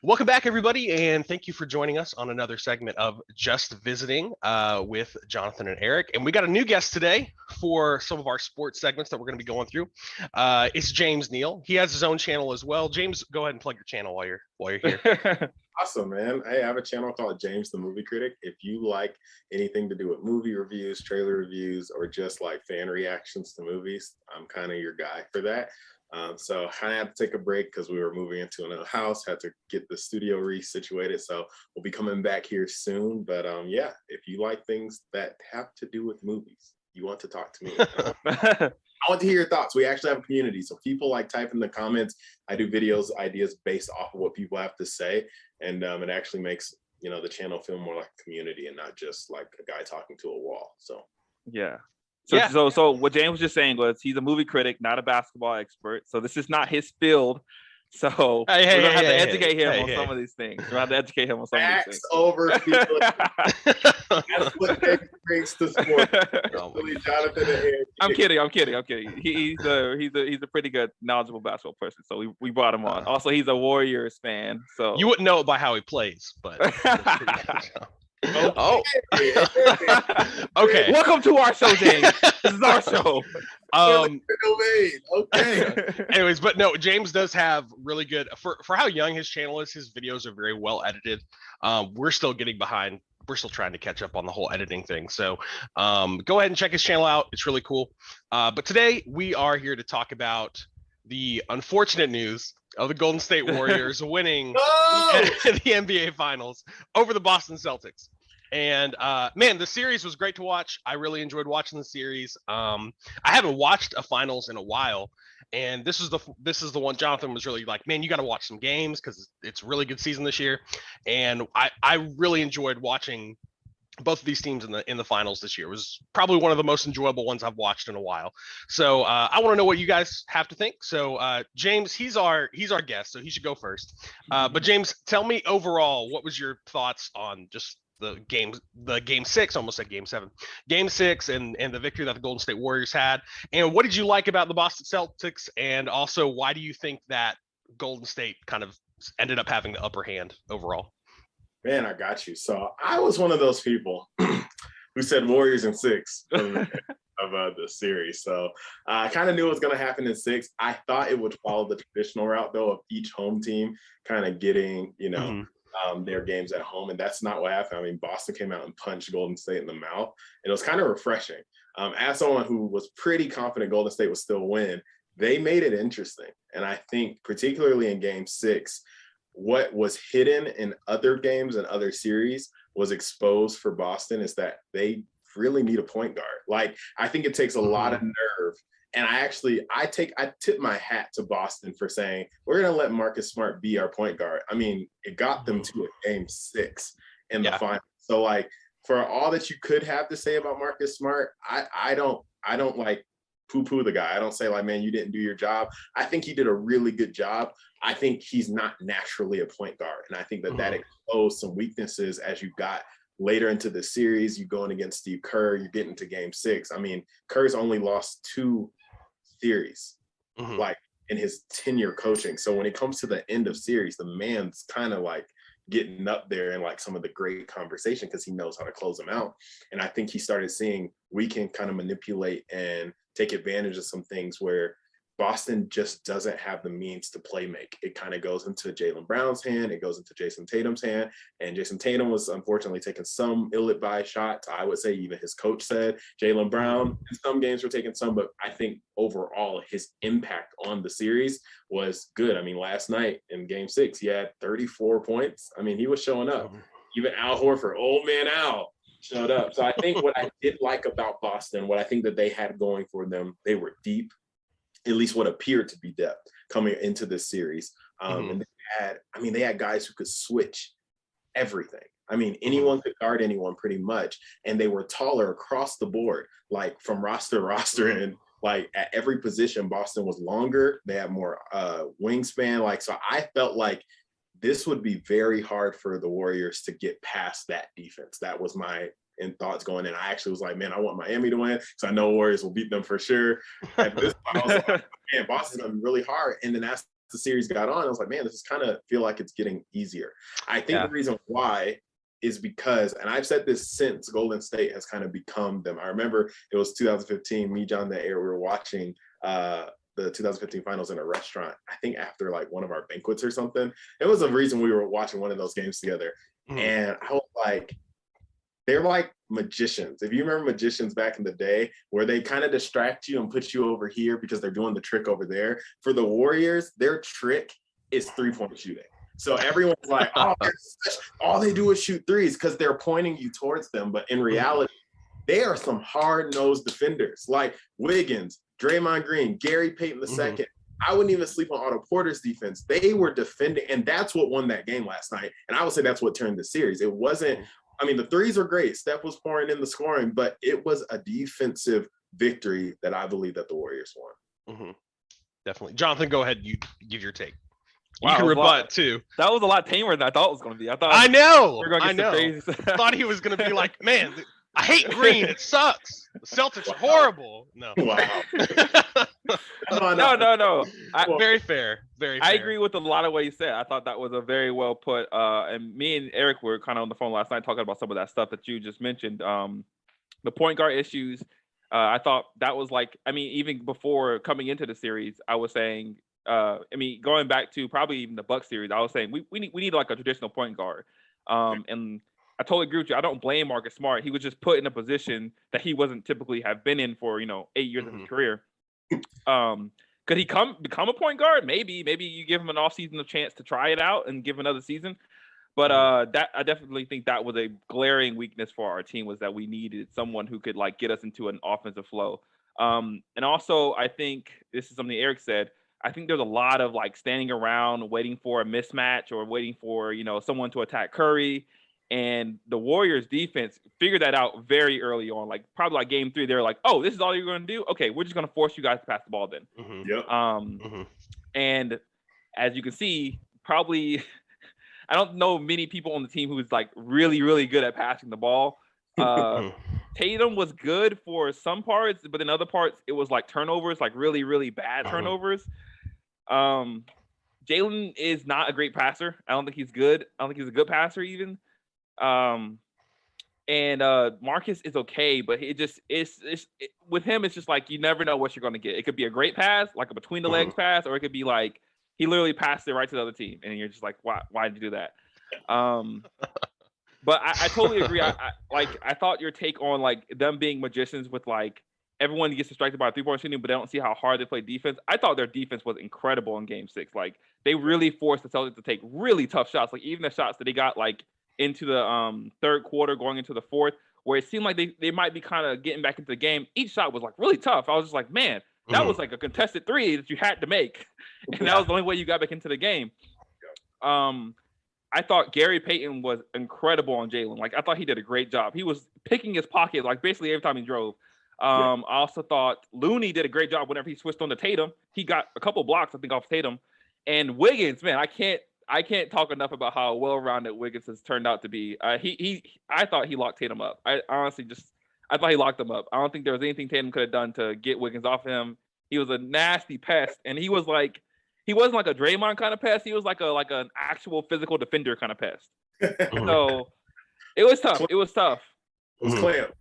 Welcome back, everybody, and thank you for joining us on another segment of Just Visiting with Jonathan and Eric. And we got a new guest today for some of our sports segments that we're going to be going through. It's James Neal. He has his own channel as well. James, go ahead and plug your channel while you're here. Awesome, man. Hey, I have a channel called James the Movie Critic. If you like anything to do with movie reviews, trailer reviews, or just like fan reactions to movies, I'm kind of your guy for that. So I had to take a break because we were moving into another house, had to get the studio resituated. So we'll be coming back here soon. But yeah, if you like things that have to do with movies, you want to talk to me. I want to hear your thoughts. We actually have a community. So people like type in the comments. I do videos, ideas based off of what people have to say. And it actually makes, the channel feel more like a community and not just like a guy talking to a wall. So yeah. So what James was just saying was he's a movie critic, not a basketball expert. So this is not his field. So we're gonna have to educate him on some of these things. We're gonna have to educate him on some of these things. Over people. That's what brings to sport. I'm kidding. He's a pretty good, knowledgeable basketball person. So we brought him on. Also, he's a Warriors fan. So you wouldn't know it by how he plays, but. Okay. Welcome to our show, James. This is our show. Okay. Anyways, but no, James does have really good for how young his channel is. His videos are very well edited. We're still getting behind. We're still trying to catch up on the whole editing thing. So go ahead and check his channel out. It's really cool. But today we are here to talk about the unfortunate news of the Golden State Warriors winning the NBA Finals over the Boston Celtics. And man, the series was great to watch. I really enjoyed watching the series. I haven't watched a finals in a while, and this is the one Jonathan was really like, man, you got to watch some games because it's a really good season this year. And I really enjoyed watching both of these teams in the finals this year. It was probably one of the most enjoyable ones I've watched in a while. So I want to know what you guys have to think. So James, he's our guest, so he should go first. But James, tell me overall, what was your thoughts on just the game six, almost like game seven, game six, and the victory that the Golden State Warriors had, and what did you like about the Boston Celtics, and also why do you think that Golden State kind of ended up having the upper hand overall? Man, I got you. So I was one of those people who said Warriors in six of the series. So I kind of knew what was going to happen in six. I thought it would follow the traditional route, though, of each home team kind of getting, their games at home. And that's not what happened. I mean, Boston came out and punched Golden State in the mouth. And it was kind of refreshing. As someone who was pretty confident Golden State would still win, they made it interesting. And I think particularly in game six, what was hidden in other games and other series was exposed for Boston is that they really need a point guard. Like, I think it takes a lot of nerve. And I tip my hat to Boston for saying, we're going to let Marcus Smart be our point guard. I mean, it got them to a game six in the final. So like, for all that you could have to say about Marcus Smart, I don't like poo-poo the guy. I don't say like, man, you didn't do your job. I think he did a really good job. I think he's not naturally a point guard. And I think that exposed some weaknesses as you got later into the series. You going against Steve Kerr, you get into game six. I mean, Kerr's only lost 2 series, like in his tenure coaching. So when it comes to the end of series, the man's kind of like getting up there in like some of the great conversation because he knows how to close them out. And I think he started seeing we can kind of manipulate and take advantage of some things where Boston just doesn't have the means to play make. It kind of goes into Jaylen Brown's hand. It goes into Jason Tatum's hand. And Jason Tatum was unfortunately taking some ill-advised shots. I would say even his coach said Jaylen Brown in some games were taking some, but I think overall his impact on the series was good. I mean, last night in game 6, he had 34 points. I mean, he was showing up. Even Al Horford, old man Al, showed up. So I think what I did like about Boston, what I think that they had going for them, they were deep. At least what appeared to be depth coming into this series. And they had guys who could switch everything. I mean, anyone could guard anyone pretty much. And they were taller across the board, like from roster to roster. And like at every position, Boston was longer. They had more wingspan. Like, so I felt like this would be very hard for the Warriors to get past that defense. That was my thoughts going in. I actually was like, man, I want Miami to win because I know Warriors will beat them for sure. At this point, I was like, man, Boston's going to be really hard. And then as the series got on, I was like, man, this is kind of feel like it's getting easier. I think the reason why is because, and I've said this since Golden State has kind of become them. I remember it was 2015, me, John, that year, we were watching the 2015 finals in a restaurant, I think after like one of our banquets or something. It was a reason we were watching one of those games together. And I was like, they're like magicians. If you remember magicians back in the day, where they kind of distract you and put you over here because they're doing the trick over there. For the Warriors, their trick is 3-point shooting. So everyone's like, oh, all they do is shoot threes because they're pointing you towards them. But in reality, they are some hard-nosed defenders like Wiggins, Draymond Green, Gary Payton II. I wouldn't even sleep on Otto Porter's defense. They were defending, and that's what won that game last night. And I would say that's what turned the series. It wasn't, I mean, the threes were great. Steph was pouring in the scoring, but it was a defensive victory that I believe that the Warriors won. Definitely. Jonathan, go ahead. You give your take. Wow, you can rebut too. That was a lot tamer than I thought it was going to be. I know. I know. I thought he was going to be like, man, I hate green. It sucks. The Celtics are horrible. No. Wow. No. Very fair. Very fair. I agree with a lot of what you said. I thought that was a very well put. And me and Eric were kind of on the phone last night talking about some of that stuff that you just mentioned. The point guard issues. I thought that was like, I mean, even before coming into the series, I was saying, going back to probably even the Bucks series, I was saying we need like a traditional point guard. And I totally agree with you. I don't blame Marcus Smart. He was just put in a position that he wasn't typically have been in for 8 years of his career. Could he become a point guard? Maybe you give him an off season a chance to try it out and give another season. But that I definitely think that was a glaring weakness for our team, was that we needed someone who could like get us into an offensive flow. And also I think this is something Eric said. I think there's a lot of like standing around waiting for a mismatch or waiting for, someone to attack Curry. And the Warriors defense figured that out very early on, like probably like game 3. They're like, oh, this is all you're going to do? Okay, we're just going to force you guys to pass the ball then. And as you can see, probably I don't know many people on the team who's like really, really good at passing the ball. Tatum was good for some parts, but in other parts, it was like turnovers, like really, really bad turnovers. Jalen is not a great passer. I don't think he's good. I don't think he's a good passer even. And Marcus is okay, but with him, it's just like you never know what you're going to get. It could be a great pass, like a between the legs pass, or it could be like he literally passed it right to the other team, and you're just like, why did you do that? But I totally agree. I thought your take on like them being magicians with like everyone gets distracted by 3-point shooting, but they don't see how hard they play defense. I thought their defense was incredible in Game 6. Like they really forced the Celtics to take really tough shots. Like even the shots that they got like into the third quarter, going into the fourth, where it seemed like they might be kind of getting back into the game. Each shot was like really tough. I was just like, man, that was like a contested 3 that you had to make, and that was the only way you got back into the game. I thought Gary Payton was incredible on Jalen. Like I thought he did a great job. He was picking his pocket like basically every time he drove. I also thought Looney did a great job whenever he switched on to Tatum. He got a couple blocks, I think, off Tatum. And Wiggins, man, I can't talk enough about how well-rounded Wiggins has turned out to be. I thought he locked Tatum up. I thought he locked him up. I don't think there was anything Tatum could have done to get Wiggins off him. He was a nasty pest, and he wasn't like a Draymond kind of pest. He was like an actual physical defender kind of pest. So it was tough. It was Clamp.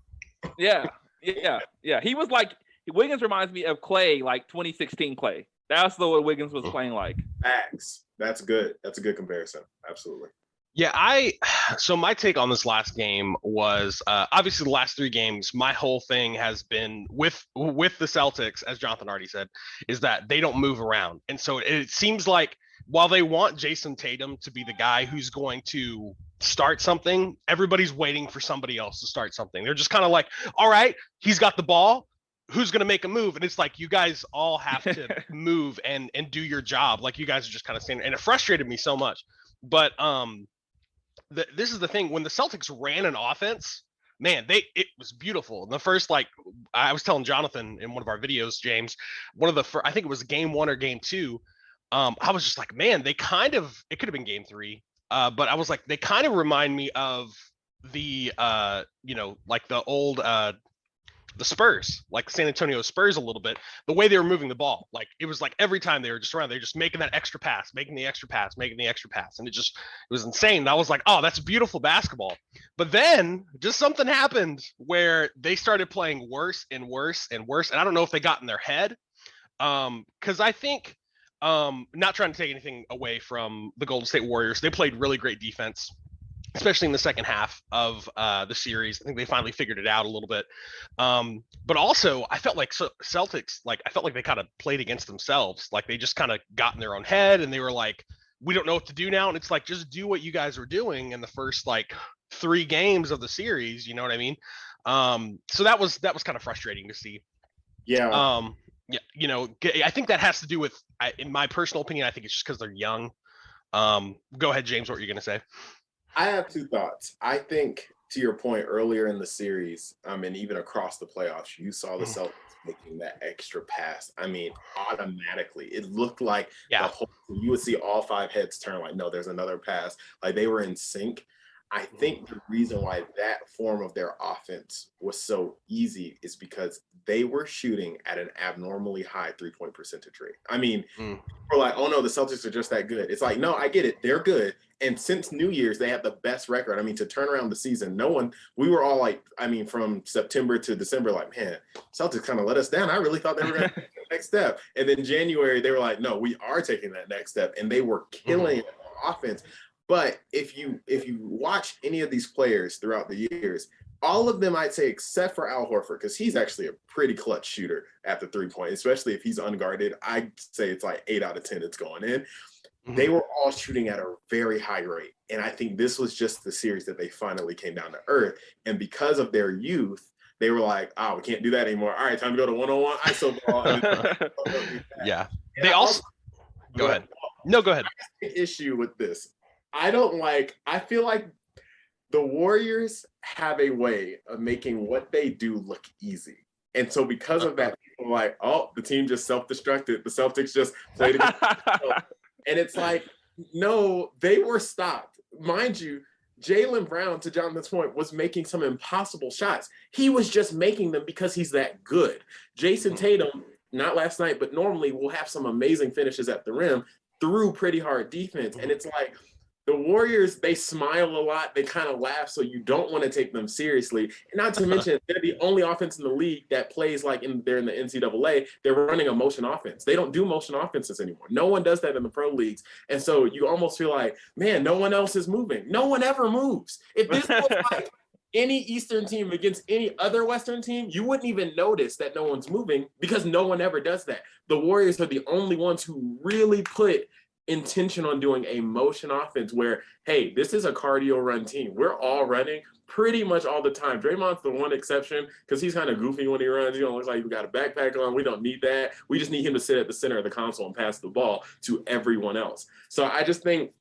Yeah. He was like, Wiggins reminds me of Clay, like 2016 Clay. That's the way Wiggins was playing like. Facts. That's good. That's a good comparison. Absolutely. Yeah, so my take on this last game was obviously the last 3 games, my whole thing has been with the Celtics, as Jonathan already said, is that they don't move around. And so it seems like while they want Jason Tatum to be the guy who's going to start something, everybody's waiting for somebody else to start something. They're just kind of like, all right, he's got the ball. Who's going to make a move? And it's like, you guys all have to move and do your job. Like you guys are just kind of standing, and it frustrated me so much. But this is the thing, when the Celtics ran an offense, man, it was beautiful. The first, like I was telling Jonathan in one of our videos, James, I think it was game 1 or game 2. I was just like, man, it could have been game 3. But I was like, they kind of remind me of the like the old the Spurs, like the San Antonio Spurs a little bit, the way they were moving the ball. Like it was like every time they were just around, they were just making that extra pass, making the extra pass. And it was insane. And I was like, oh, that's beautiful basketball. But then just something happened where they started playing worse and worse and worse. And I don't know if they got in their head. Because I think, not trying to take anything away from the Golden State Warriors, they played really great defense, especially in the second half of the series. I think they finally figured it out a little bit. But also, I felt like Celtics, like I felt like they kind of played against themselves. Like they just kind of got in their own head, and they were like, "We don't know what to do now." And it's like, just do what you guys were doing in the first like 3 games of the series. You know what I mean? So that was kind of frustrating to see. Yeah. Yeah, you know, I think that has to do with, in my personal opinion, I think it's just because they're young. Go ahead, James. What were you going to say? I have 2 thoughts. I think, to your point earlier in the series, and even across the playoffs, you saw the Celtics making that extra pass. I mean, automatically, it looked like you would see all 5 heads turn like, no, there's another pass. Like they were in sync. I think the reason why that form of their offense was so easy is because they were shooting at an abnormally high 3-point percentage rate. I mean, we're like, oh no, the Celtics are just that good. It's like, no, I get it. They're good. And since New Year's, they have the best record. I mean, to turn around the season, we were all like, I mean, from September to December, like, man, Celtics kind of let us down. I really thought they were going to take the next step. And then January, they were like, no, we are taking that next step. And they were killing offense. But if you watch any of these players throughout the years, all of them, I'd say, except for Al Horford, because he's actually a pretty clutch shooter at the 3-point, especially if he's unguarded. I'd say it's like 8 out of 10 it's going in. They were all shooting at a very high rate. And I think this was just the series that they finally came down to earth. And because of their youth, they were like, oh, we can't do that anymore. All right, time to go to one-on-one ISO ball. Yeah. They also go ahead. No, go ahead. The issue with this, I feel like the Warriors have a way of making what they do look easy. And so because of that, people are like, oh, the team just self-destructed. The Celtics just played against And it's like, no, they were stopped. Mind you, Jaylen Brown, to Jonathan's point, was making some impossible shots. He was just making them because he's that good. Jason Tatum, not last night, but normally will have some amazing finishes at the rim through pretty hard defense. And it's like, the Warriors, they smile a lot. They kind of laugh, so you don't want to take them seriously. And not to mention, they're the only offense in the league that plays like they're in the NCAA. They're running a motion offense. They don't do motion offenses anymore. No one does that in the pro leagues. And so you almost feel like, man, no one else is moving. No one ever moves. If this was like any Eastern team against any other Western team, you wouldn't even notice that no one's moving because no one ever does that. The Warriors are the only ones who really put intention on doing a motion offense where, hey, this is a cardio run team. We're all running pretty much all the time. Draymond's the one exception because he's kind of goofy when he runs. He don't look like he's got a backpack on. We don't need that. We just need him to sit at the center of the console and pass the ball to everyone else. So I just think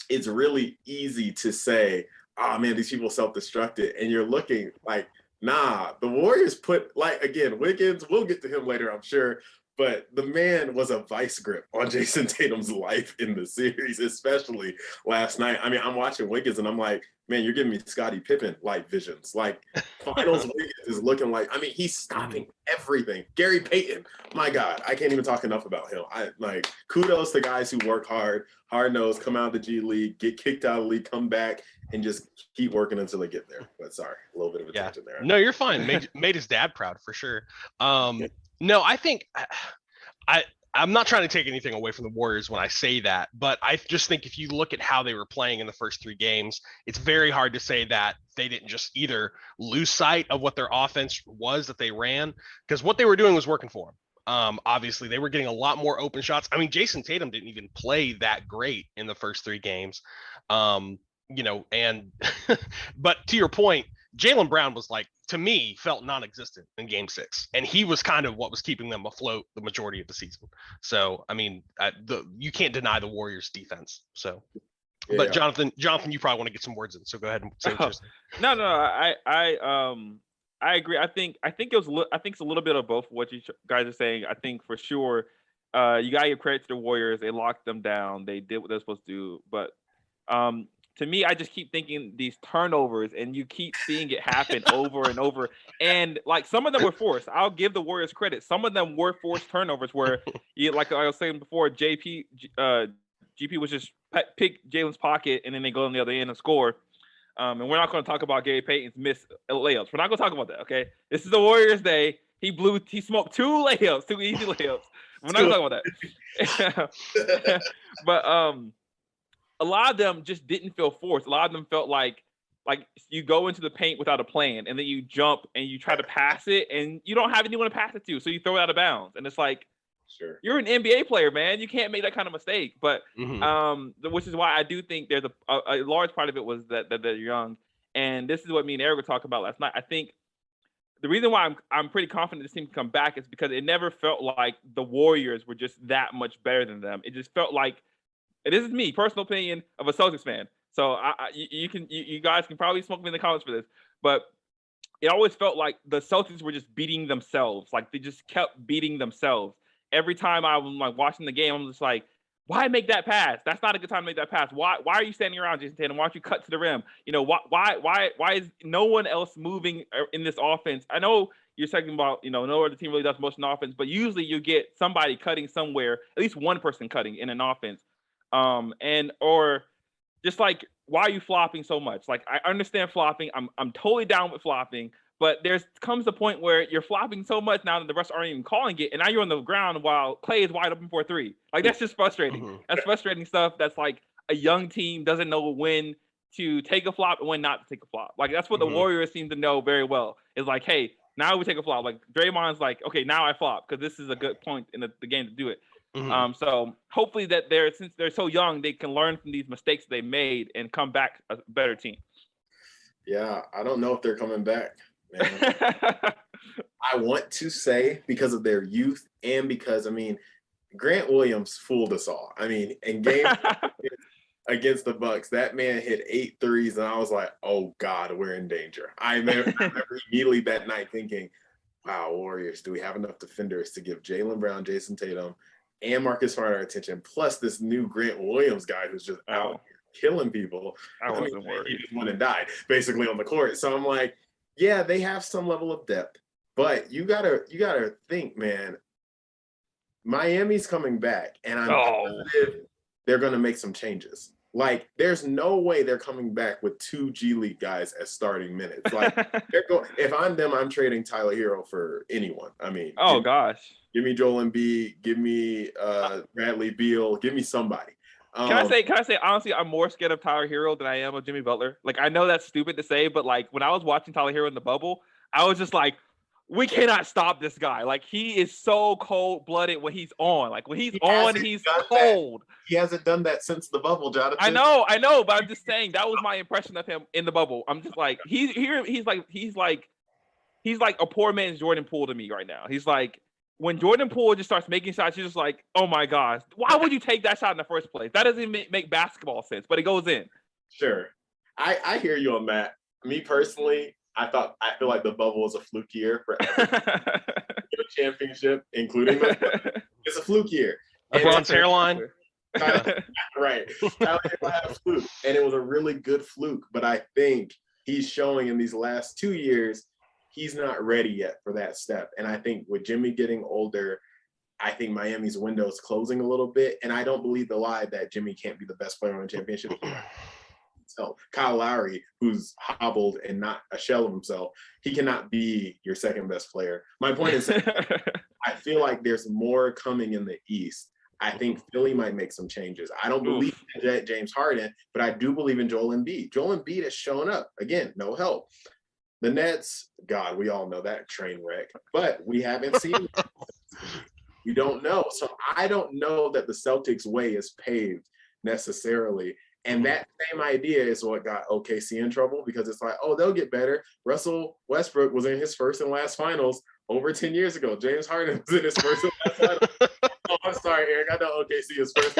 it's really easy to say, oh man, these people self-destructed. And you're looking like, nah, the Warriors put, like, again, Wiggins, we'll get to him later, I'm sure. But the man was a vice grip on Jason Tatum's life in the series, especially last night. I mean, I'm watching Wiggins and I'm like, man, you're giving me Scottie Pippen-like visions. Like, finals Wiggins is looking like, I mean, he's stopping everything. Gary Payton, my God, I can't even talk enough about him. Kudos to guys who work hard-nosed, come out of the G League, get kicked out of the league, come back, and just keep working until they get there. But sorry, a little bit of a tangent there. No, you're fine. Made his dad proud for sure. No, I think I'm not trying to take anything away from the Warriors when I say that, but I just think if you look at how they were playing in the first 3 games, it's very hard to say that they didn't just either lose sight of what their offense was that they ran, because what they were doing was working for them. Obviously, they were getting a lot more open shots. I mean, Jason Tatum didn't even play that great in the first 3 games. And but to your point, Jaylen Brown was like, to me, felt non-existent in Game 6, and he was kind of what was keeping them afloat the majority of the season. So, I mean, you can't deny the Warriors' defense. So, but Jonathan, you probably want to get some words in. So go ahead and say what you're saying. I agree. I think it's a little bit of both what you guys are saying. I think for sure, you gotta give credit to the Warriors. They locked them down. They did what they're supposed to do. But to me, I just keep thinking these turnovers, and you keep seeing it happen over and over. And like some of them were forced. I'll give the Warriors credit. Some of them were forced turnovers where, like I was saying before, GP was just pick Jalen's pocket, and then they go on the other end and score. And we're not going to talk about Gary Payton's missed layups. We're not going to talk about that. Okay, this is the Warriors' day. He smoked two easy layups. We're not going to talk about that. But a lot of them just didn't feel forced. A lot of them felt like you go into the paint without a plan, and then you jump and you try to pass it, and you don't have anyone to pass it to, so you throw it out of bounds. And it's like, sure, you're an NBA player, man. You can't make that kind of mistake. But which is why I do think there's a large part of it was that they're young. And this is what me and Eric were talking about last night. I think the reason why I'm pretty confident this team can come back is because it never felt like the Warriors were just that much better than them. It just felt like, and this is me, personal opinion of a Celtics fan. So you guys can probably smoke me in the comments for this, but it always felt like the Celtics were just beating themselves. Like they just kept beating themselves. Every time I was like watching the game, I'm just like, why make that pass? That's not a good time to make that pass. Why are you standing around, Jason Tatum? Why don't you cut to the rim? You know, why is no one else moving in this offense? I know you're talking about, no other team really does motion offense, but usually you get somebody cutting somewhere, at least one person cutting in an offense. Or just like, why are you flopping so much? Like, I understand flopping. I'm totally down with flopping, but comes a point where you're flopping so much now that the rest aren't even calling it, and now you're on the ground while Clay is wide open for a three. Like, that's just frustrating. That's frustrating stuff. That's like a young team doesn't know when to take a flop and when not to take a flop. Like, that's what the Warriors seem to know very well. Is like, hey, now we take a flop. Like, Draymond's like, okay, now I flop because this is a good point in the game to do it. So hopefully that since they're so young, they can learn from these mistakes they made and come back a better team. Yeah, I don't know if they're coming back, man. I want to say because of their youth and because, Grant Williams fooled us all. In game against the Bucks, that man hit 8 threes, and I was like, oh God, we're in danger. I remember immediately that night thinking, wow, Warriors, do we have enough defenders to give Jaylen Brown, Jason Tatum, and Marcus Smart our attention, plus this new Grant Williams guy who's just out here killing people. I wasn't worried. He just went and died basically on the court. So I'm like, yeah, they have some level of depth, but you gotta think, man. Miami's coming back, and I'm positive they're gonna make some changes. Like, there's no way they're coming back with 2 G League guys as starting minutes. Like, if I'm them, I'm trading Tyler Hero for anyone. Gosh. Give me Joel Embiid. Give me Bradley Beal. Give me somebody. Can I say honestly, I'm more scared of Tyler Hero than I am of Jimmy Butler. Like, I know that's stupid to say, but like when I was watching Tyler Hero in the bubble, I was just like, we cannot stop this guy. Like, he is so cold-blooded when he's on. Like, when he's on, he's cold. He hasn't done that since the bubble, Jonathan. I know, but I'm just saying that was my impression of him in the bubble. I'm just like, he's like a poor man's Jordan Poole to me right now. He's like, when Jordan Poole just starts making shots, you're just like, oh my gosh, why would you take that shot in the first place? That doesn't make basketball sense, but it goes in. Sure. I hear you on that. Me personally, I feel like the bubble was a fluke year for every championship, including it's a fluke year. LeBron's hairline. Right. Tyler had a fluke, and it was a really good fluke, but I think he's showing in these last 2 years he's not ready yet for that step. And I think with Jimmy getting older, I think Miami's window is closing a little bit, and I don't believe the lie that Jimmy can't be the best player on the championship. So Kyle Lowry, who's hobbled and not a shell of himself, he cannot be your second best player. My point is, I feel like there's more coming in the East. I think Philly might make some changes. I don't believe in James Harden, but I do believe in Joel Embiid. Joel Embiid has shown up. Again, no help. The Nets, God, we all know that train wreck, but we haven't seen it. We don't know. So I don't know that the Celtics way is paved necessarily. And that same idea is what got OKC in trouble, because it's like, oh, they'll get better. Russell Westbrook was in his first and last finals over 10 years ago. James Harden was in his first and last finals. Oh, I'm sorry, Eric. I know OKC is first.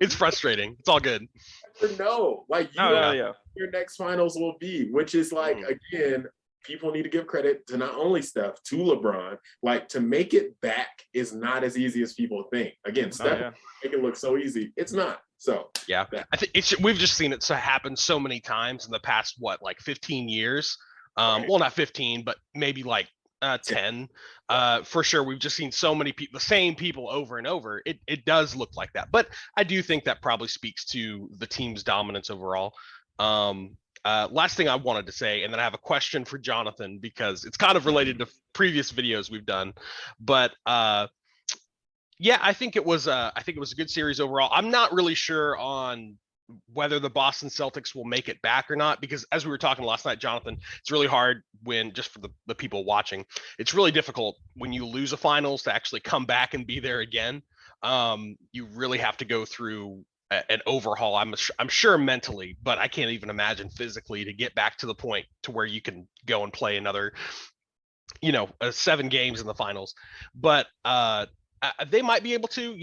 It's frustrating. It's all good. No, like your next finals will be, which is like, again, people need to give credit to not only Steph, to LeBron. Like, to make it back is not as easy as people think. Again, Steph make it look so easy. It's not. So yeah, I think we've just seen it happen so many times in the past, 15 years. Right. Well, not 15, but maybe 10. For sure, we've just seen so many people, the same people over and over. It does look like that, but I do think that probably speaks to the team's dominance overall. Last thing I wanted to say, and then I have a question for Jonathan because it's kind of related to previous videos we've done, but yeah, I think it was a good series overall. I'm not really sure on whether the Boston Celtics will make it back or not, because as we were talking last night, Jonathan, it's really hard when, just for the people watching, it's really difficult when you lose a finals to actually come back and be there again. You really have to go through an overhaul. I'm sure mentally, but I can't even imagine physically to get back to the point to where you can go and play another, 7 games in the finals. But they might be able to,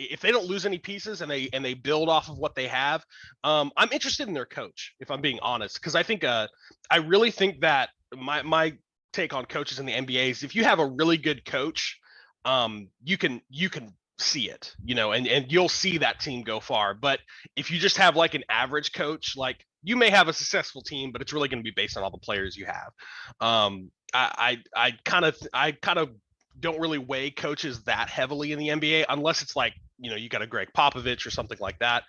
if they don't lose any pieces and they build off of what they have. I'm interested in their coach, if I'm being honest, because I think I really think that my take on coaches in the NBA is if you have a really good coach, you can see it, and you'll see that team go far. But if you just have an average coach, you may have a successful team, but it's really going to be based on all the players you have. I kind of don't really weigh coaches that heavily in the NBA unless it's you got a Greg Popovich or something like that,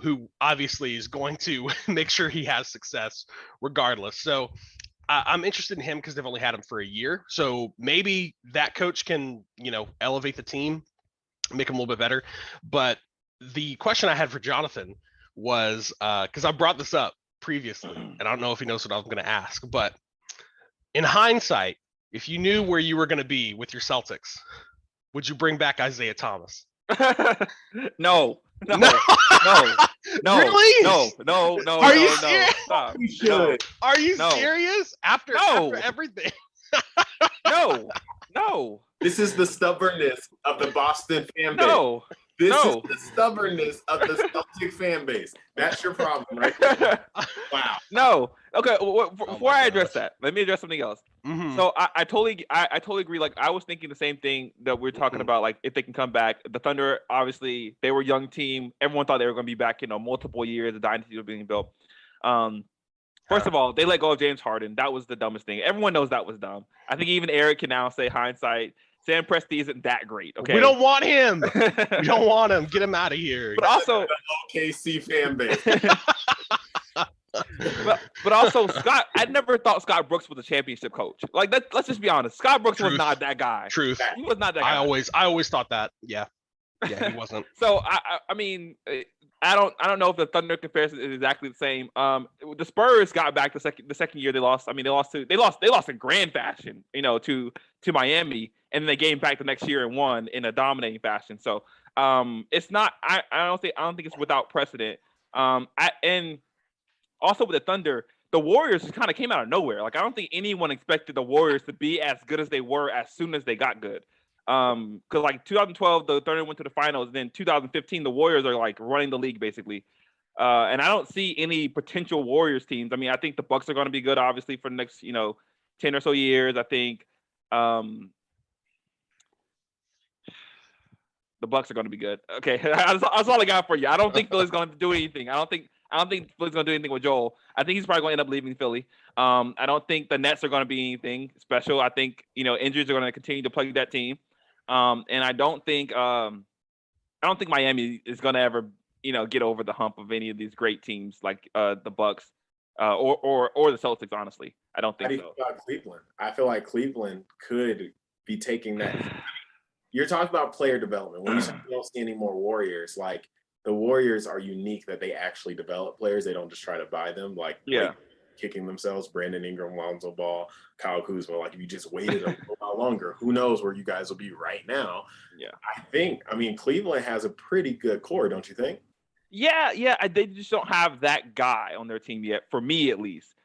who obviously is going to make sure he has success regardless. So I'm interested in him because they've only had him for a year. So maybe that coach can, elevate the team, make them a little bit better. But the question I had for Jonathan was, because I brought this up previously, and I don't know if he knows what I'm going to ask, but in hindsight, if you knew where you were going to be with your Celtics, would you bring back Isaiah Thomas? No. Really? No. Are you serious? Stop. You should. Are you serious? After everything? No. This is the stubbornness of the Boston fan base. This is the stubbornness of the Celtic fan base. That's your problem, right there. Wow. No. Okay. Before I address that, let me address something else. Mm-hmm. So I totally agree. I was thinking the same thing that we're talking about. If they can come back, the Thunder, obviously they were a young team. Everyone thought they were going to be back, multiple years. The dynasty was being built. First of all, they let go of James Harden. That was the dumbest thing. Everyone knows that was dumb. I think even Eric can now say hindsight. Sam Presti isn't that great. Okay, we don't want him. We don't want him. Get him out of here. But also, the OKC fan base. but also, Scott. I never thought Scott Brooks was a championship coach. Let's just be honest. Scott Brooks was not that guy. Truth. He was not that guy. I always thought that. Yeah, he wasn't. So I mean, I don't know if the Thunder comparison is exactly the same. The Spurs got back the second year they lost. I mean, they lost in grand fashion, to Miami, and then they came back the next year and won in a dominating fashion. So it's not. I don't think it's without precedent. And also with the Thunder, the Warriors just kind of came out of nowhere. I don't think anyone expected the Warriors to be as good as they were as soon as they got good. Because 2012, the Thunder went to the finals, and then 2015, the Warriors are running the league basically. And I don't see any potential Warriors teams. I mean, I think the Bucks are going to be good, obviously, for the next 10 or so years. I think the Bucks are going to be good. Okay, that's all I got for you. I don't think Philly's going to do anything. I don't think Philly's going to do anything with Joel. I think he's probably going to end up leaving Philly. I don't think the Nets are going to be anything special. I think injuries are going to continue to plague that team. And I don't think Miami is going to ever get over the hump of any of these great teams like the Bucks or the Celtics. Honestly, I don't think so. How do you feel about Cleveland? I feel like Cleveland could be taking that. You're talking about player development. When you say you don't see any more Warriors, the Warriors are unique that they actually develop players. They don't just try to buy them. Kicking themselves, Brandon Ingram, Lonzo Ball, Kyle Kuzma. If you just waited a little while longer, who knows where you guys will be right now. Yeah. Cleveland has a pretty good core, don't you think? Yeah. They just don't have that guy on their team yet, for me at least.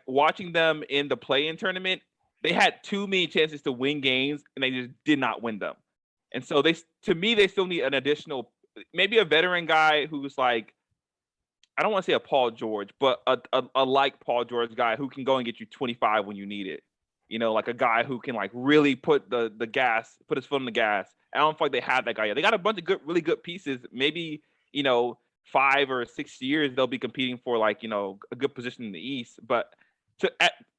Watching them in the play-in tournament, they had too many chances to win games, and they just did not win them. And so they still need an additional, maybe a veteran guy who's I don't want to say a Paul George, but a like Paul George guy who can go and get you 25 when you need it. A guy who can really put the gas, put his foot on the gas. I don't feel like they have that guy yet. They got a bunch of really good pieces. Maybe 5 or 6 years they'll be competing for like a good position in the East. But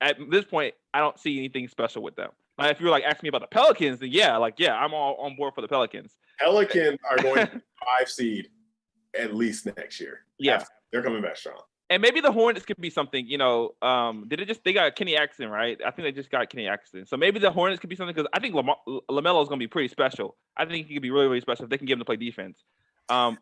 at this point, I don't see anything special with them. Like, if you're like asking me about the Pelicans, then I'm all on board for the Pelicans. Pelicans are going to be 5 seed at least next year. Yeah, they're coming back strong. And maybe the Hornets could be something. They got Kenny Atkinson, right? I think they just got Kenny Atkinson. So maybe the Hornets could be something, because I think LaMelo is going to be pretty special. I think he could be really, really special if they can get him to play defense. But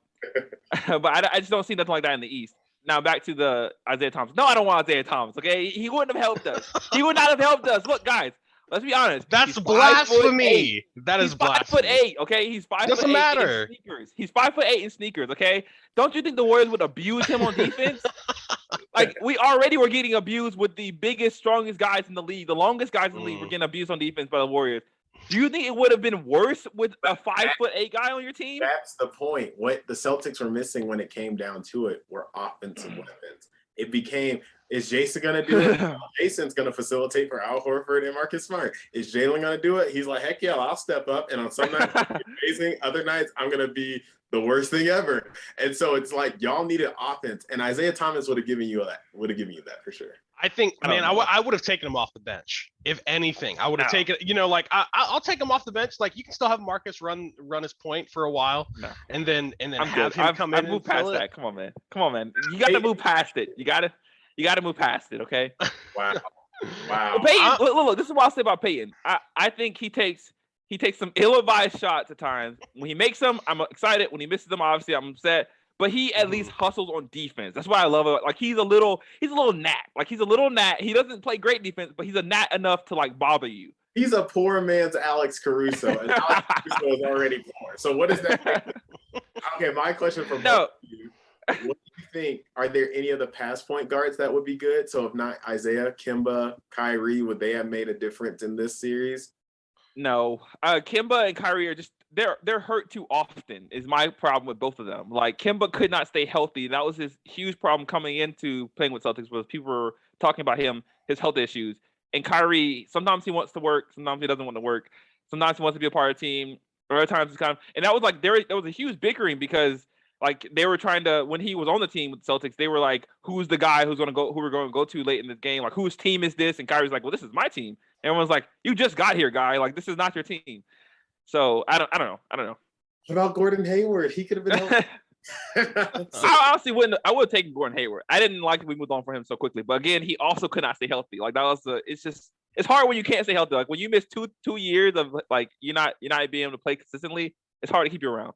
I just don't see nothing like that in the East. Now back to the Isaiah Thomas. No, I don't want Isaiah Thomas. Okay, he wouldn't have helped us. He would not have helped us. Look, guys, let's be honest. That's blasphemy. That is blasphemy. 5'8". Okay, he's 5'8". Doesn't matter. In sneakers. He's 5'8" in sneakers. Okay, don't you think the Warriors would abuse him on defense? Like, we already were getting abused with the biggest, strongest guys in the league, the longest guys in the league were getting abused on defense by the Warriors. Do you think it would have been worse with a 5'8" guy on your team? That's the point. What the Celtics were missing when it came down to it were offensive weapons. It became, is Jason going to do it? Jason's going to facilitate for Al Horford and Marcus Smart. Is Jalen going to do it? He's like, heck yeah, I'll step up. And on some nights, amazing. Other nights, I'm going to be the worst thing ever. And so it's like, y'all needed offense. And Isaiah Thomas would have given you that for sure. I think, I would have taken him off the bench. If anything, I would have taken, I'll take him off the bench. Like, you can still have Marcus run his point for a while, and then have him come in. I've moved past that. Come on, man. You got to move past it. You got to move past it. Okay. Wow. But Peyton, look. This is what I'll say about Peyton. I think he takes some ill-advised shots at times. When he makes them, I'm excited. When he misses them, obviously, I'm upset. But he at least hustles on defense. That's why I love it. Like, he's a little gnat. Like, he's a little gnat. He doesn't play great defense, but he's a gnat enough to like bother you. He's a poor man's Alex Caruso, and Alex Caruso is already poor. So what does that mean? Okay, my question for both of you. What do you think? Are there any of the pass point guards that would be good? So if not Isaiah, Kemba, Kyrie, would they have made a difference in this series? No. Kemba and Kyrie are just they're hurt too often is my problem with both of them. Like, Kemba could not stay healthy. That was his huge problem coming into playing with Celtics, was people were talking about his health issues. And Kyrie, sometimes he wants to work, sometimes he doesn't want to work. Sometimes he wants to be a part of the team. Other times it's and that was like there was a huge bickering, because like they were trying to, when he was on the team with the Celtics, they were like, who's the guy who we're going to go to late in this game? Like, whose team is this? And Kyrie's like, well, this is my team. Everyone's like, you just got here, guy. Like, this is not your team. So I don't know. What about Gordon Hayward? He could have been helped. I honestly wouldn't. I would have taken Gordon Hayward. I didn't like that we moved on for him so quickly. But again, he also could not stay healthy. Like, that was it's hard when you can't stay healthy. Like, when you miss two years of like you're not being able to play consistently, it's hard to keep you around.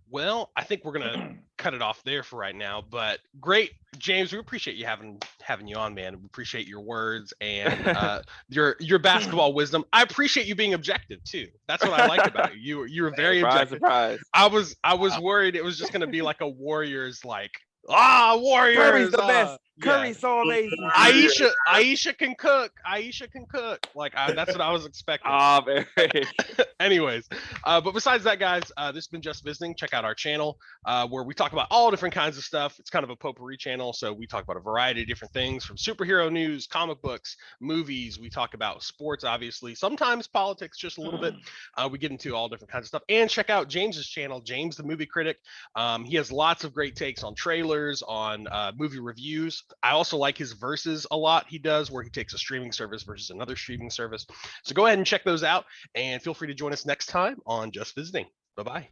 Well, I think we're gonna cut it off there for right now. But great, James. We appreciate you having you on, man. We appreciate your words and your basketball wisdom. I appreciate you being objective too. That's what I like about you. You were very objective. Surprise. I was worried it was just gonna be like a Warriors Warriors. Curry's the best. Curry's so amazing. Aisha can cook. Like, that's what I was expecting. Very. Anyways, but besides that, guys, this has been Just Visiting. Check out our channel where we talk about all different kinds of stuff. It's kind of a potpourri channel, so we talk about a variety of different things, from superhero news, comic books, movies. We talk about sports, obviously, sometimes politics, just a little bit. We get into all different kinds of stuff. And check out James's channel, James the Movie Critic. He has lots of great takes on trailers, on movie reviews. I also like his verses a lot. He does, where he takes a streaming service versus another streaming service. So go ahead and check those out, and feel free to join us next time on Just Visiting. Bye-bye.